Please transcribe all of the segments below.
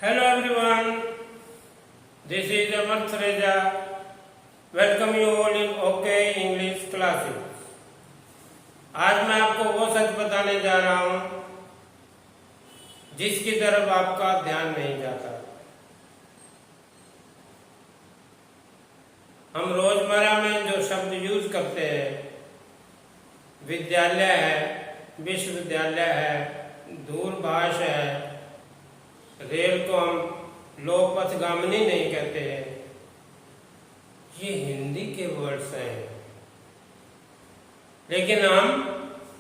Hello everyone, this is Amar Threja. Welcome you all in OK English classes. आज मैं आपको वो सच बताने जा रहा हूँ जिसकी तरफ आपका ध्यान नहीं जाता। हम रोजमर्रा में जो शब्द यूज करते हैं, विद्यालय है, विश्वविद्यालय है, दूरभाष है, रेल को हम लोकपथगामिनी नहीं कहते हैं, ये हिंदी के वर्ड्स हैं, लेकिन हम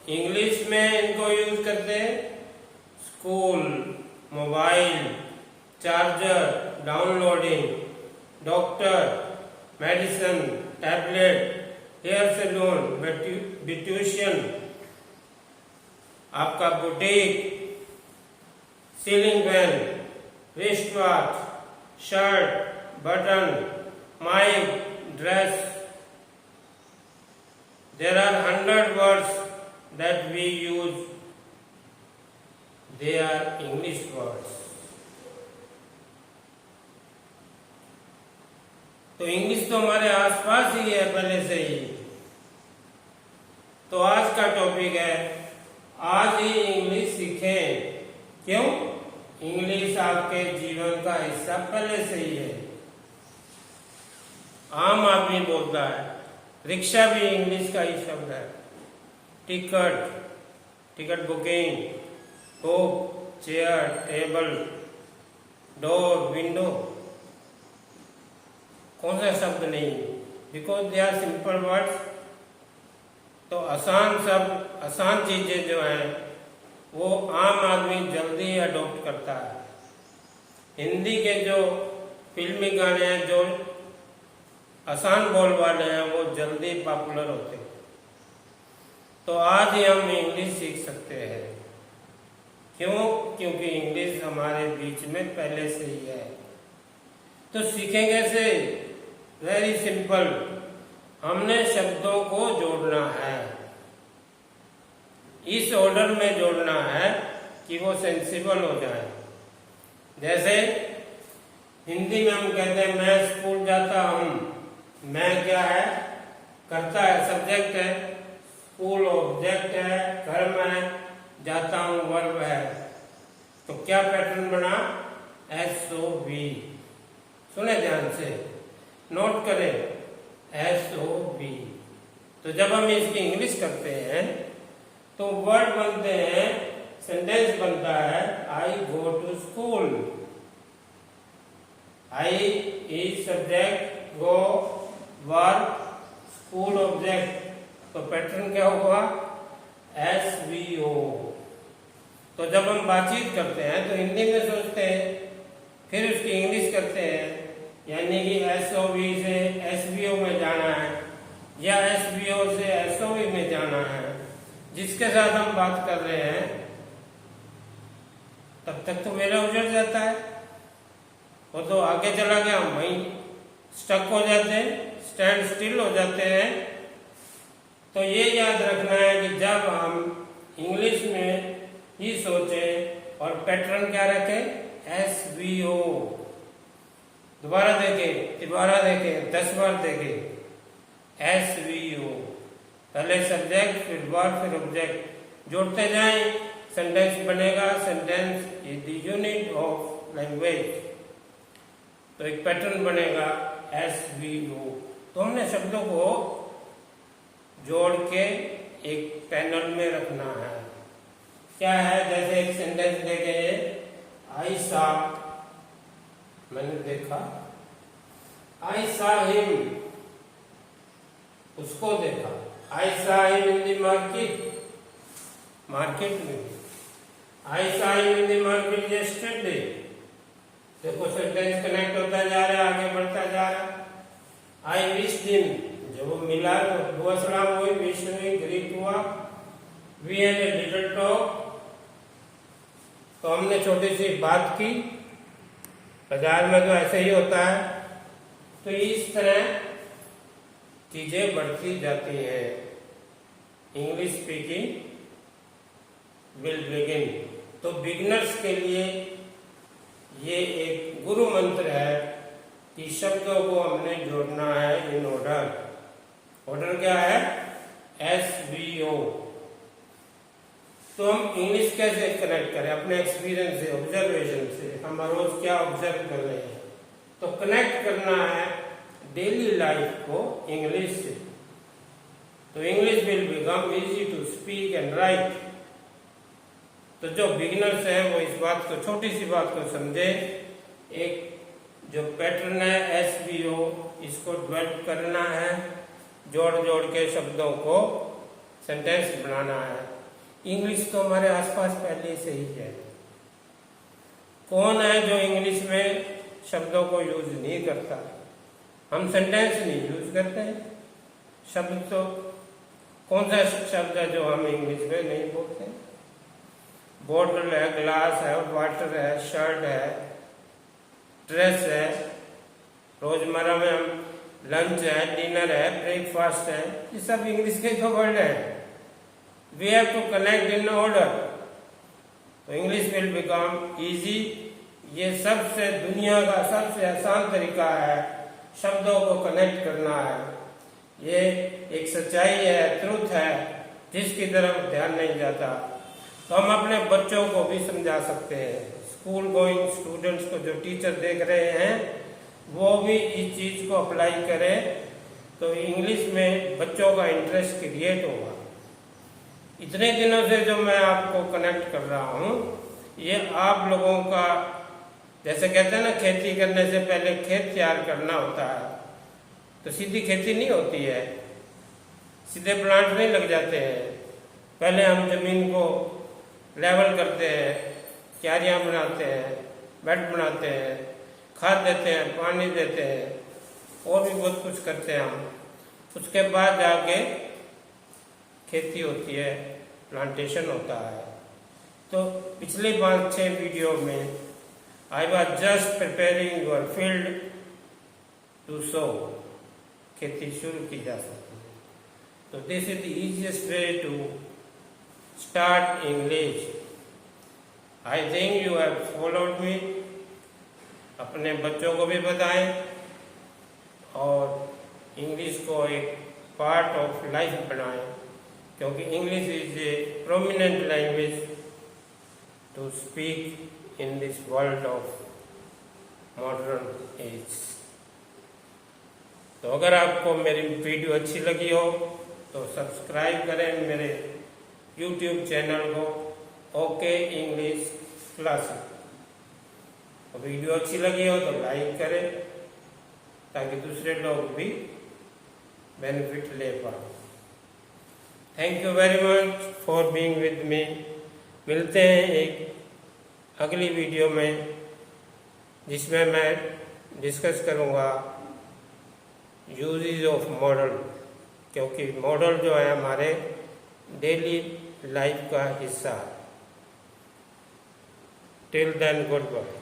इंग्लिश में इनको यूज करते हैं। School, mobile, charger, downloading, doctor, medicine, tablet, hair salon, beautician, आपका boutique, ceiling fan, wrist watch, shirt, button, mic, dress. There are 100 words that we use. They are English words. तो English तो हमारे आसपास ही है पहले से ही। तो आज का टॉपिक है, आज ही इंग्लिश सीखें। क्यों? इंग्लिश आपके जीवन का हिस्सा पहले से ही है। आम आदमी बोलता है, रिक्शा भी इंग्लिश का ही शब्द है। Ticket booking, book, chair, table, door, window, कौन सा शब्द नहीं? Because they are simple words. तो आसान शब्द, आसान चीजें जो हैं वो आम आदमी जल्दी अडॉप्ट करता है। हिंदी के जो फिल्मी गाने हैं, जो आसान बोल वाले हैं, वो जल्दी पॉपुलर होते हैं। तो आज ही हम इंग्लिश सीख सकते हैं। क्यों? क्योंकि इंग्लिश हमारे बीच में पहले से ही है। तो सीखें कैसे? वेरी सिंपल, हमने शब्दों को जोड़ना है। इस ऑर्डर में जोड़ना है कि वो सेंसिबल हो जाए। जैसे हिंदी में हम कहते हैं मैं स्कूल जाता हूँ। मैं क्या है? करता है, सब्जेक्ट है। स्कूल ऑब्जेक्ट है, कर्म है। जाता हूँ वर्ब है। तो क्या पैटर्न बना? SOV। सुने ध्यान से, नोट करें, SOV। तो जब हम इसकी इंग्लिश करते हैं तो वर्ड बनते हैं, सेंटेंस बनता है, I go to school. I is subject, go verb, school object. तो पैटर्न क्या हुआ? SVO। तो जब हम बातचीत करते हैं तो हिंदी में सोचते हैं, फिर उसकी इंग्लिश करते हैं, यानी कि SOV से SVO में जाना है या SVO से SOV में जाना है। जिसके साथ हम बात कर रहे हैं तब तक तो मेरा उजड़ जाता है, वो तो आगे चला गया, हम वहीं स्टक हो जाते हैं, स्टैंड स्टिल हो जाते हैं। तो ये याद रखना है कि जब हम इंग्लिश में ही सोचें और पैटर्न क्या रखें? SVO। दोबारा देखें, 10 बार देखें, SVO। पहले सब्जेक्ट, फिर वर्ब, फिर ऑब्जेक्ट, जोड़ते जाएं, सेंटेंस बनेगा। Sentence is the unit of language. तो एक पैटर्न बनेगा SVO। तो हमने शब्दों को जोड़ के एक पैनल में रखना है। क्या है? जैसे एक सेंटेंस देखें, आई सा, मैंने देखा, आई सा हिम, उसको देखा। I saw him in the market, market में। I saw him in the market yesterday। देखो सेंटेंस कनेक्ट होता जा रहा है, आगे बढ़ता जा रहा है। I wished him, जब वो मिला, दुआ सलाम हुई, विश हुई, ग्रीट हुआ। We had a little talk, तो हमने छोटी सी बात की। बाजार में तो ऐसे ही होता है। तो इस तरह चीजें बढ़ती जाती है। English speaking will begin. तो बिगिनर्स के लिए ये एक गुरु मंत्र है कि शब्दों को हमने जोड़ना है इन ऑर्डर। ऑर्डर क्या है? SVO। तो हम इंग्लिश कैसे कनेक्ट करें? अपने एक्सपीरियंस से, ऑब्जर्वेशन से, हम रोज क्या ऑब्जर्व कर रहे हैं। तो कनेक्ट करना है डेली लाइफ को इंग्लिश से। तो English will become easy to speak and write. तो जो बिगिनर्स हैं वो इस बात को, छोटी सी बात को समझे। एक जो पैटर्न है SVO, इसको डेवलप करना है, जोड़ जोड़ के शब्दों को सेंटेंस बनाना है। इंग्लिश तो हमारे आसपास पहले से ही है। कौन है जो इंग्लिश में शब्दों को यूज नहीं करता? हम सेंटेंस नहीं यूज करते हैं। शब्द तो कौन सा शब्द है जो हम इंग्लिश में नहीं बोलते? बोतल है, ग्लास है, वाटर है, शर्ट है, ड्रेस है। रोजमर्रा में हम लंच है, डिनर है, ब्रेकफास्ट है, ये सब इंग्लिश के तो वर्ड है। We have to connect in order. तो इंग्लिश विल बिकम इजी। ये सबसे दुनिया का सबसे आसान तरीका है शब्दों को कनेक्ट करना है। ये एक सच्चाई है, ट्रुथ है, जिसकी तरफ ध्यान नहीं जाता। तो हम अपने बच्चों को भी समझा सकते हैं। स्कूल गोइंग स्टूडेंट्स को, जो टीचर देख रहे हैं, वो भी इस चीज को अप्लाई करें तो इंग्लिश में बच्चों का इंटरेस्ट क्रिएट होगा। इतने दिनों से जो मैं आपको कनेक्ट कर रहा हूँ, ये आप लोगों का, जैसे कहते हैं ना, खेती करने से पहले खेत तैयार करना होता है। तो सीधी खेती नहीं होती है, सीधे प्लांट नहीं लग जाते हैं। पहले हम जमीन को लेवल करते हैं, क्यारियां बनाते हैं, बेड बनाते हैं, खाद देते हैं, पानी देते हैं, और भी बहुत कुछ करते हैं हम। उसके बाद जाके खेती होती है, प्लांटेशन होता है। तो पिछले 5-6 वीडियो में I was just preparing your field to sow. खेती शुरू की जा सकती है। तो this is the easiest way to start English. I think you have followed me. अपने बच्चों को भी बताएं और इंग्लिश को एक पार्ट ऑफ लाइफ बनाएं, क्योंकि English is a prominent language to speak in this world of modern age. तो अगर आपको मेरी वीडियो अच्छी लगी हो तो सब्सक्राइब करें मेरे YouTube चैनल को, ओके इंग्लिश क्लासेस। वीडियो अच्छी लगी हो तो लाइक करें ताकि दूसरे लोग भी बेनिफिट ले पाए। Thank you very much for being with me. मिलते हैं एक अगली वीडियो में, जिसमें मैं डिस्कस करूँगा यूजेज ऑफ मॉडल, क्योंकि मॉडल जो है हमारे डेली लाइफ का हिस्सा। Till then, good bye.